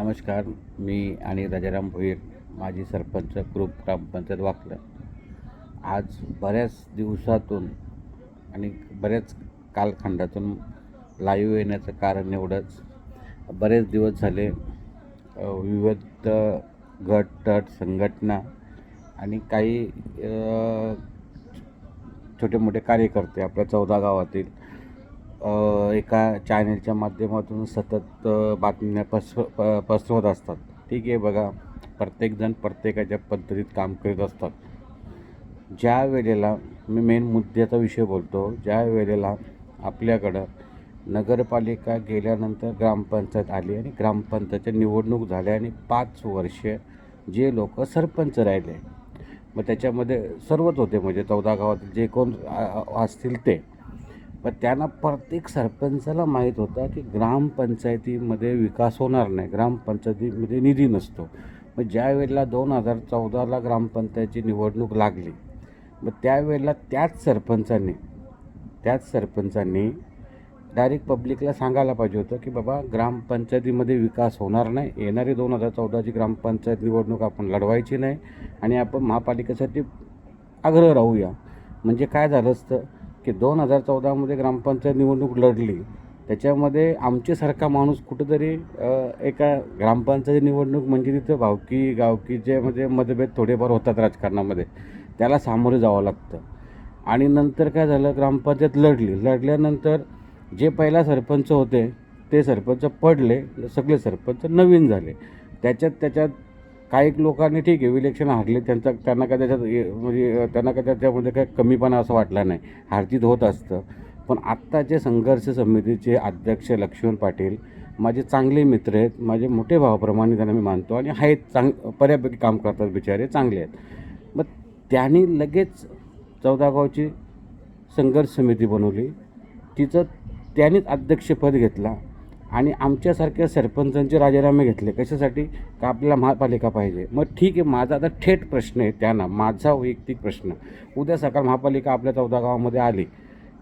नमस्कार. मी आणि राजाराम भोईर, माजी सरपंच, ग्रुप ग्रामपंचायत वाकलं. आज बऱ्याच दिवसातून आणि बऱ्याच कालखंडातून लाईव्ह येण्याचं कारण एवढंच. बरेच दिवस झाले विविध गट तट संघटना आणि काही छोटे मोठे कार्यकर्ते आपल्या 14 गावातील एका चॅनलच्या माध्यमातून सतत बातम्या पसरवत असतात. ठीक आहे, बघा, प्रत्येकजण प्रत्येकाच्या पद्धतीत काम करीत असतात. ज्या वेळेला मी मेन मुद्द्याचा विषय बोलतो, ज्या वेळेला आपल्याकडं नगरपालिका गेल्यानंतर ग्रामपंचायत आली आणि ग्रामपंचायतच्या निवडणूक झाल्या आणि 5 वर्ष जे लोक सरपंच राहिले, मग त्याच्यामध्ये सर्वच होते, म्हणजे 14 गावातील जे कोण असतील ते. पण त्यांना प्रत्येक सरपंचाला माहीत होता की ग्रामपंचायतीमध्ये विकास होणार नाही, ग्रामपंचायतीमध्ये निधी नसतो. मग ज्या वेळेला 2014ला ग्रामपंचायतीची निवडणूक लागली, मग त्यावेळेला त्याच सरपंचांनी डायरेक्ट पब्लिकला सांगायला पाहिजे होतं की बाबा ग्रामपंचायतीमध्ये विकास होणार नाही, येणारी 2014ची ग्रामपंचायत निवडणूक आपण लढवायची नाही आणि आपण महापालिकेसाठी आग्रह राहूया. म्हणजे काय झालं असतं की 2014मध्ये ग्रामपंचायत निवडणूक लढली, त्याच्यामध्ये आमच्यासारखा माणूस कुठंतरी एका ग्रामपंचायत निवडणूक म्हणजे तिथं गावकीचे म्हणजे मतभेद थोडेफार होतात राजकारणामध्ये, त्याला सामोरे जावं लागतं. आणि नंतर काय झालं, ग्रामपंचायत लढल्यानंतर जे पहिला सरपंच होते ते सरपंच पडले, सगळे सरपंच नवीन झाले. त्याच्यात काही लोकांनी ठीक आहे इलेक्शन हारले, त्यांना काय त्याच्यामध्ये काय कमीपणा असं वाटला नाही, हारजीत होत असतं. पण आत्ताचे संघर्ष समितीचे अध्यक्ष लक्ष्मण पाटील माझे चांगले मित्र आहेत, माझे मोठे भावाप्रमाणे त्यांना मी मानतो आणि आहेत, बऱ्यापैकी काम करतात, बिचारे चांगले आहेत. मग त्यांनी लगेच 14 गावची संघर्ष समिती बनवली, त्यांनीच अध्यक्षपद घेतला आणि आमच्यासारख्या सरपंचांचे राजीनामे घेतले. कशासाठी? का आपल्याला महापालिका पाहिजे. मग ठीक आहे, माझा आता थेट प्रश्न आहे त्यांना, माझा वैयक्तिक प्रश्न, उद्या सकाळ महापालिका आपल्या 14 गावामध्ये आली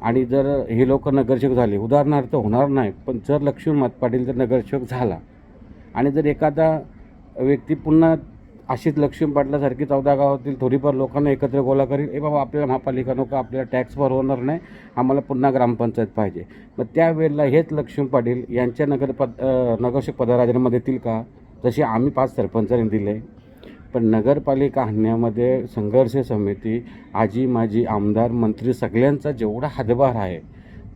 आणि जर हे लोक नगरसेवक झाले, उदाहरणार्थ होणार नाही, पण जर लक्ष्मण पाटील जर नगरसेवक झाला आणि जर एखादा व्यक्ती पुन्हा अशीच लक्ष्मण पाटलासारखी 14 गावातील थोडीफार लोकांना एकत्र गोळा करील, बाबा आपल्याला महापालिका नको, आपल्याला टॅक्स भरवणार नाही, आम्हाला पुन्हा ग्रामपंचायत पाहिजे, मग त्यावेळेला हेच लक्ष्मण पाटील यांच्या नगरसेवक पदाला राजीनामा देतील का? जसे आम्ही 5 सरपंचांनी दिले. पण नगरपालिका आणण्यामध्ये संघर्ष समिती, आजी माजी आमदार मंत्री सगळ्यांचा जेवढा हातभार आहे,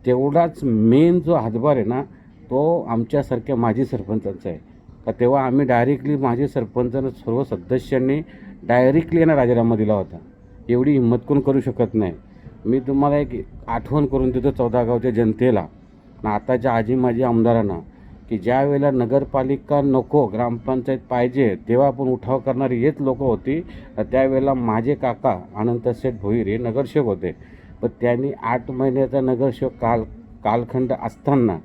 तेवढाच मेन जो हातभार आहे ना, तो आमच्यासारख्या माजी सरपंचांचा आहे. का तेव्हा आम्ही डायरेक्टली माझे सरपंचांना सर्व सदस्यांनी डायरेक्टली यांना राजीनामा दिला होता. एवढी हिंमत कोण करू शकत नाही. मी तुम्हाला एक आठवण करून देतो 14 गावच्या जनतेला, आताच्या आजी माजी आमदारांना, की ज्या वेळेला नगरपालिका नको ग्रामपंचायत पाहिजे तेव्हा आपण उठाव करणारी हेच लोक होती. त्यावेळेला माझे काका अनंतशेठ भोईर हे नगरसेवक होते, पण त्यांनी 8 महिन्याचा नगरसेवक कालखंड असताना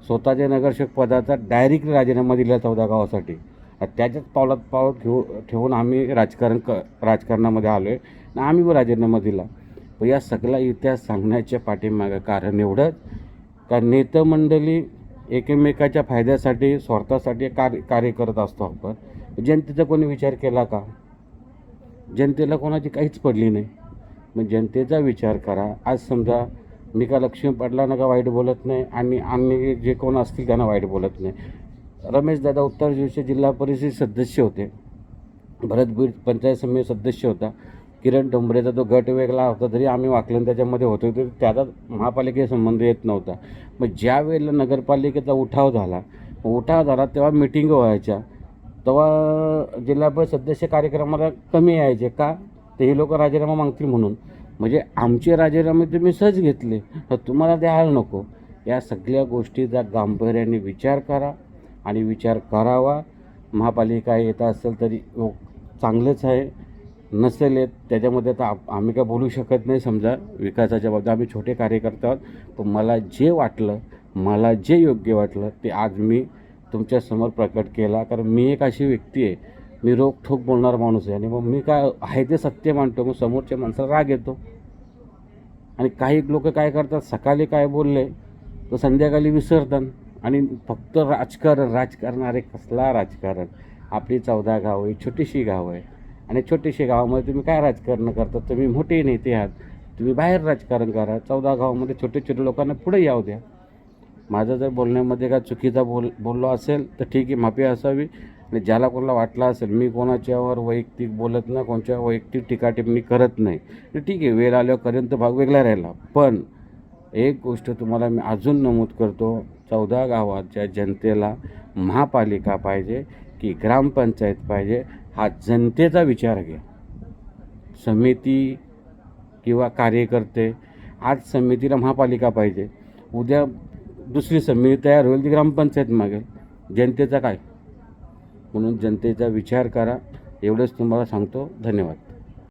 स्वतःच्या नगरसेवक पदाचा डायरेक्टली राजीनामा दिला 14 गावासाठी. त्याच्याच पावलात ठेवून आम्ही राजकारणामध्ये आलो आहे आणि आम्ही पण राजीनामा दिला. पण या सगळा इतिहास सांगण्याच्या पाठीमागं कारण एवढंच का नेते मंडळी एकमेकाच्या फायद्यासाठी स्वार्थासाठी कार्य करत असतो आपण. जनतेचा कोणी विचार केला का? जनतेला कोणाची काहीच पडली नाही. मग जनतेचा विचार करा. आज समजा मी का लक्ष्मण पाटलांना का वाईट बोलत नाही आणि जे कोण असतील त्यांना वाईट बोलत नाही. रमेश दादा उत्तर दिवशी जिल्हा परिषद सदस्य होते, भरतबीड पंचायत समिती सदस्य होता, किरण डोंबरेचा तो गट वेगळा होता, तरी आम्ही वाकलन त्याच्यामध्ये होतो, तर त्याचा महापालिकेचा संबंध येत नव्हता. मग ज्या वेळेला नगरपालिकेचा उठाव झाला तेव्हा मिटिंग व्हायच्या, तेव्हा जिल्हा परिषद सदस्य कार्यक्रमाला कमी यायचे. का? ते हे लोक राजीनामा मागतील म्हणून. म्हणजे आमचे राजीनामे तुम्ही सहज घेतले, तर तुम्हाला द्यायला नको. या सगळ्या गोष्टीचा गांभीर्याने विचार करा आणि विचार करावा. महापालिका येत असेल तरी चांगलंच आहे, नसेल येत त्याच्यामध्ये तर आम्ही काय बोलू शकत नाही. समजा विकासाच्या बाबतीत आम्ही छोटे कार्यकर्ते आहोत, पण मला जे वाटलं, मला जे योग्य वाटलं ते आज मी तुमच्यासमोर प्रकट केला. कारण मी एक अशी व्यक्ती आहे, मी रोखठोक बोलणार माणूस आहे आणि मग मी काय आहे ते सत्य मानतो. मग समोरच्या माणसाला राग येतो आणि काही लोक काय करतात, सकाळी काय बोलले तर संध्याकाळी विसरतात आणि फक्त राजकारण अरे कसला राजकारण. आपली 14 गावं आहे, छोटीशी गावं आहे आणि छोटीशी गावामध्ये तुम्ही काय राजकारण करता. तुम्ही मोठे नेते आहात, तुम्ही बाहेर राजकारण करा. 14 गावामध्ये छोटे छोटे लोकांना पुढे येऊ द्या. माझं जर बोलण्यामध्ये काय चुकीचा बोललो असेल तर ठीक आहे, माफी असावी. आणि ज्याला कोणाला वाटलं असेल मी कोणाच्यावर वैयक्तिक बोलत नाही, कोणाच्या वैयक्तिक टीका टिप्पणी करत नाही, तर ठीक आहे, वेळ आल्यावर करेन तर भाग वेगळा राहिला. पण एक गोष्ट तुम्हाला मी अजून नमूद करतो, 14 गावाच्या जनतेला महापालिका पाहिजे की ग्रामपंचायत पाहिजे हा जनतेचा विचार घ्या. समिती किंवा कार्यकर्ते, आज समितीला महापालिका पाहिजे, उद्या दुसरी समिती तयार होईल ती ग्रामपंचायत मागेल. जनतेचा काय? म्हणून जनतेचा विचार करा, एवढंच तुम्हाला सांगतो. धन्यवाद.